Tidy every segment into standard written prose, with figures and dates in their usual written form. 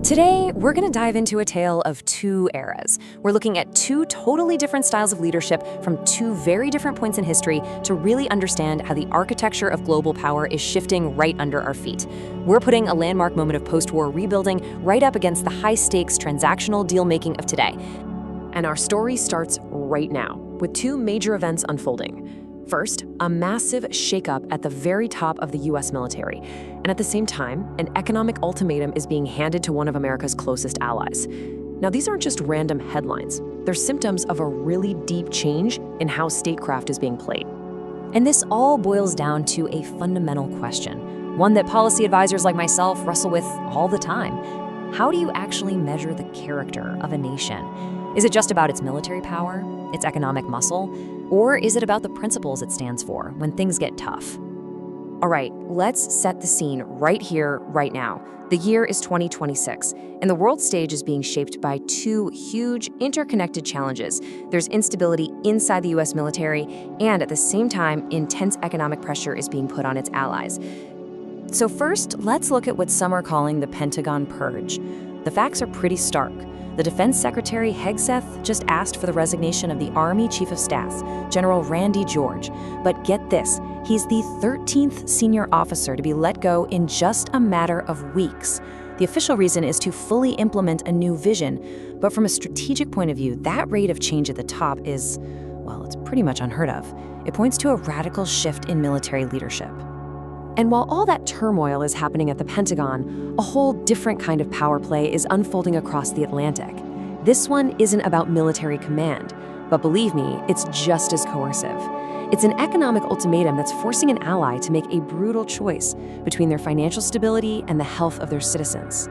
Today, we're going to dive into a tale of two eras. We're looking at two totally different styles of leadership from two very different points in history to really understand how the architecture of global power is shifting right under our feet. We're putting a landmark moment of post-war rebuilding right up against the high-stakes transactional deal-making of today. And our story starts right now, with two major events unfolding. First, a massive shakeup at the very top of the U.S. military. And at the same time, an economic ultimatum is being handed to one of America's closest allies. Now, these aren't just random headlines. They're symptoms of a really deep change in how statecraft is being played. And this all boils down to a fundamental question, one that policy advisors like myself wrestle with all the time. How do you actually measure the character of a nation? Is it just about its military power, its economic muscle, or is it about the principles it stands for when things get tough? All right, let's set the scene right here, right now. The year is 2026, and the world stage is being shaped by two huge, interconnected challenges. There's instability inside the U.S. military, and at the same time, intense economic pressure is being put on its allies. So first, let's look at what some are calling the Pentagon Purge. The facts are pretty stark. The Defense Secretary Hegseth just asked for the resignation of the Army Chief of Staff, General Randy George. But get this, he's the 13th senior officer to be let go in just a matter of weeks. The official reason is to fully implement a new vision. But from a strategic point of view, that rate of change at the top is, well, it's pretty much unheard of. It points to a radical shift in military leadership. And while all that turmoil is happening at the Pentagon, a whole different kind of power play is unfolding across the Atlantic. This one isn't about military command, but believe me, it's just as coercive. It's an economic ultimatum that's forcing an ally to make a brutal choice between their financial stability and the health of their citizens.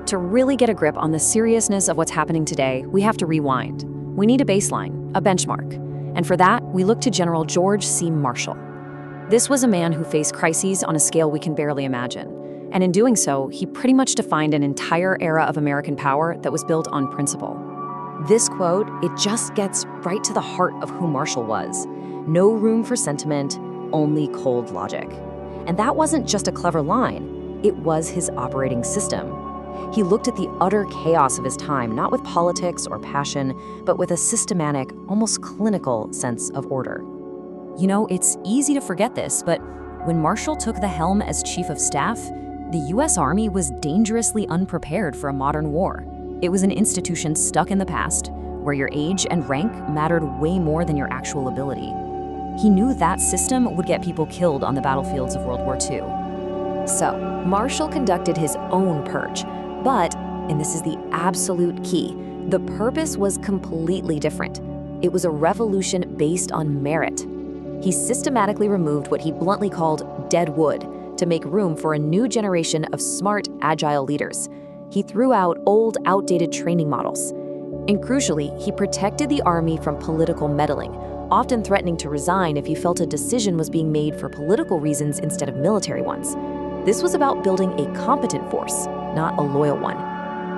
To really get a grip on the seriousness of what's happening today, we have to rewind. We need a baseline, a benchmark. And for that, we look to General George C. Marshall. This was a man who faced crises on a scale we can barely imagine. And in doing so, he pretty much defined an entire era of American power that was built on principle. This quote, it just gets right to the heart of who Marshall was. No room for sentiment, only cold logic. And that wasn't just a clever line, it was his operating system. He looked at the utter chaos of his time, not with politics or passion, but with a systematic, almost clinical sense of order. You know, it's easy to forget this, but when Marshall took the helm as Chief of Staff, the U.S. Army was dangerously unprepared for a modern war. It was an institution stuck in the past, where your age and rank mattered way more than your actual ability. He knew that system would get people killed on the battlefields of World War II. So, Marshall conducted his own purge, but, and this is the absolute key, the purpose was completely different. It was a revolution based on merit. He systematically removed what he bluntly called dead wood to make room for a new generation of smart, agile leaders. He threw out old, outdated training models. And crucially, he protected the Army from political meddling, often threatening to resign if he felt a decision was being made for political reasons instead of military ones. This was about building a competent force, not a loyal one.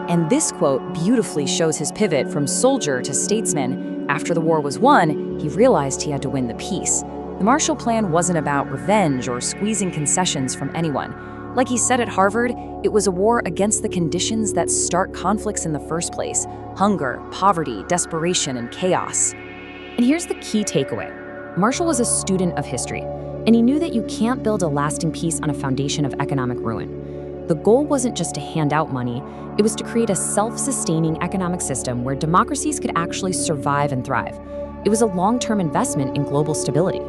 And this quote beautifully shows his pivot from soldier to statesman. After the war was won, he realized he had to win the peace. The Marshall Plan wasn't about revenge or squeezing concessions from anyone. Like he said at Harvard, it was a war against the conditions that start conflicts in the first place: hunger, poverty, desperation, and chaos. And here's the key takeaway. Marshall was a student of history, and he knew that you can't build a lasting peace on a foundation of economic ruin. The goal wasn't just to hand out money, it was to create a self-sustaining economic system where democracies could actually survive and thrive. It was a long-term investment in global stability.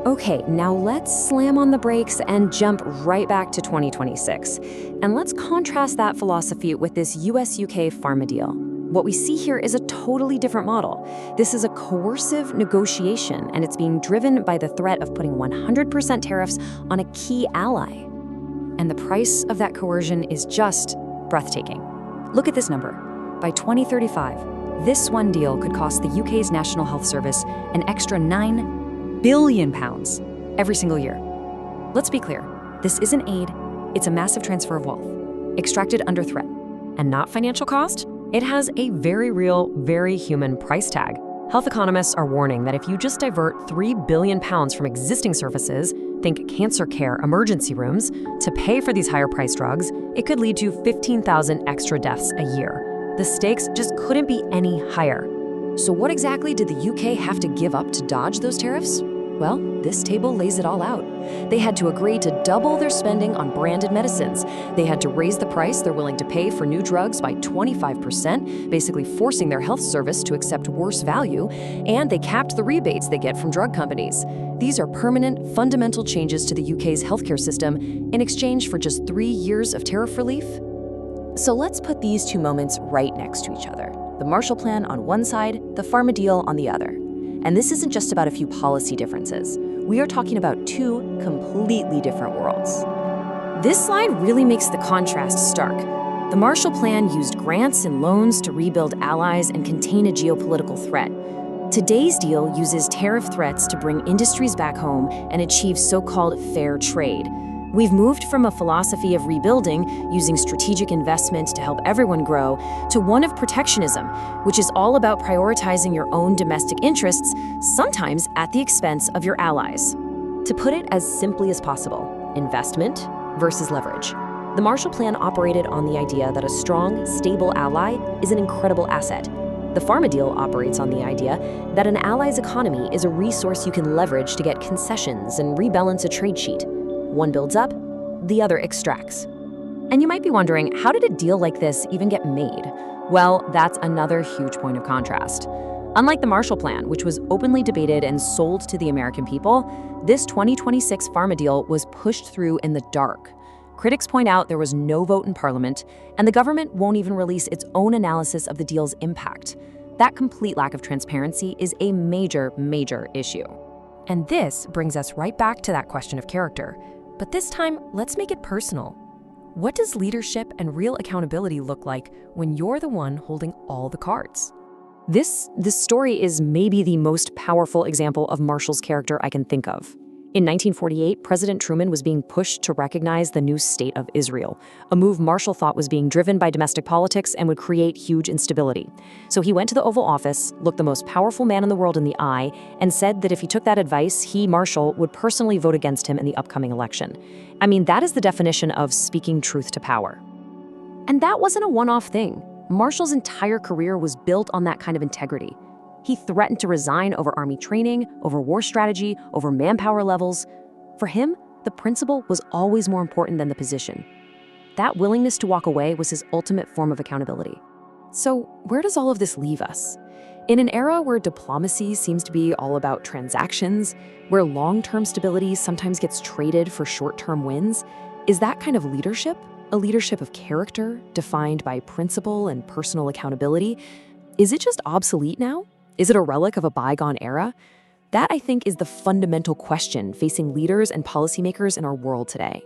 Okay, now let's slam on the brakes and jump right back to 2026. And let's contrast that philosophy with this US-UK Pharma deal. What we see here is a totally different model. This is a coercive negotiation, and it's being driven by the threat of putting 100% tariffs on a key ally. And the price of that coercion is just breathtaking. Look at this number. By 2035, this one deal could cost the UK's National Health Service an extra £9 billion every single year. Let's be clear, this isn't aid, it's a massive transfer of wealth, extracted under threat. And not financial cost, it has a very real, very human price tag. Health economists are warning that if you just divert £3 billion from existing services, think cancer care emergency rooms, to pay for these higher-priced drugs, it could lead to 15,000 extra deaths a year. The stakes just couldn't be any higher. So what exactly did the UK have to give up to dodge those tariffs? Well, this table lays it all out. They had to agree to double their spending on branded medicines. They had to raise the price they're willing to pay for new drugs by 25%, basically forcing their health service to accept worse value, and they capped the rebates they get from drug companies. These are permanent, fundamental changes to the UK's healthcare system in exchange for just 3 years of tariff relief. So let's put these two moments right next to each other. The Marshall Plan on one side, the Pharma deal on the other. And this isn't just about a few policy differences. We are talking about two completely different worlds. This slide really makes the contrast stark. The Marshall Plan used grants and loans to rebuild allies and contain a geopolitical threat. Today's deal uses tariff threats to bring industries back home and achieve so-called fair trade. We've moved from a philosophy of rebuilding, using strategic investment to help everyone grow, to one of protectionism, which is all about prioritizing your own domestic interests, sometimes at the expense of your allies. To put it as simply as possible, investment versus leverage. The Marshall Plan operated on the idea that a strong, stable ally is an incredible asset. The Pharma deal operates on the idea that an ally's economy is a resource you can leverage to get concessions and rebalance a trade sheet. One builds up, the other extracts. And you might be wondering, how did a deal like this even get made? Well, that's another huge point of contrast. Unlike the Marshall Plan, which was openly debated and sold to the American people, this 2026 Pharma deal was pushed through in the dark. Critics point out there was no vote in Parliament, and the government won't even release its own analysis of the deal's impact. That complete lack of transparency is a major, major issue. And this brings us right back to that question of character. But this time, let's make it personal. What does leadership and real accountability look like when you're the one holding all the cards? This story is maybe the most powerful example of Marshall's character I can think of. In 1948, President Truman was being pushed to recognize the new state of Israel, a move Marshall thought was being driven by domestic politics and would create huge instability. So he went to the Oval Office, looked the most powerful man in the world in the eye, and said that if he took that advice, he, Marshall, would personally vote against him in the upcoming election. I mean, that is the definition of speaking truth to power. And that wasn't a one-off thing. Marshall's entire career was built on that kind of integrity. He threatened to resign over army training, over war strategy, over manpower levels. For him, the principle was always more important than the position. That willingness to walk away was his ultimate form of accountability. So where does all of this leave us? In an era where diplomacy seems to be all about transactions, where long-term stability sometimes gets traded for short-term wins, is that kind of leadership, a leadership of character defined by principle and personal accountability, is it just obsolete now? Is it a relic of a bygone era? That, I think, is the fundamental question facing leaders and policymakers in our world today.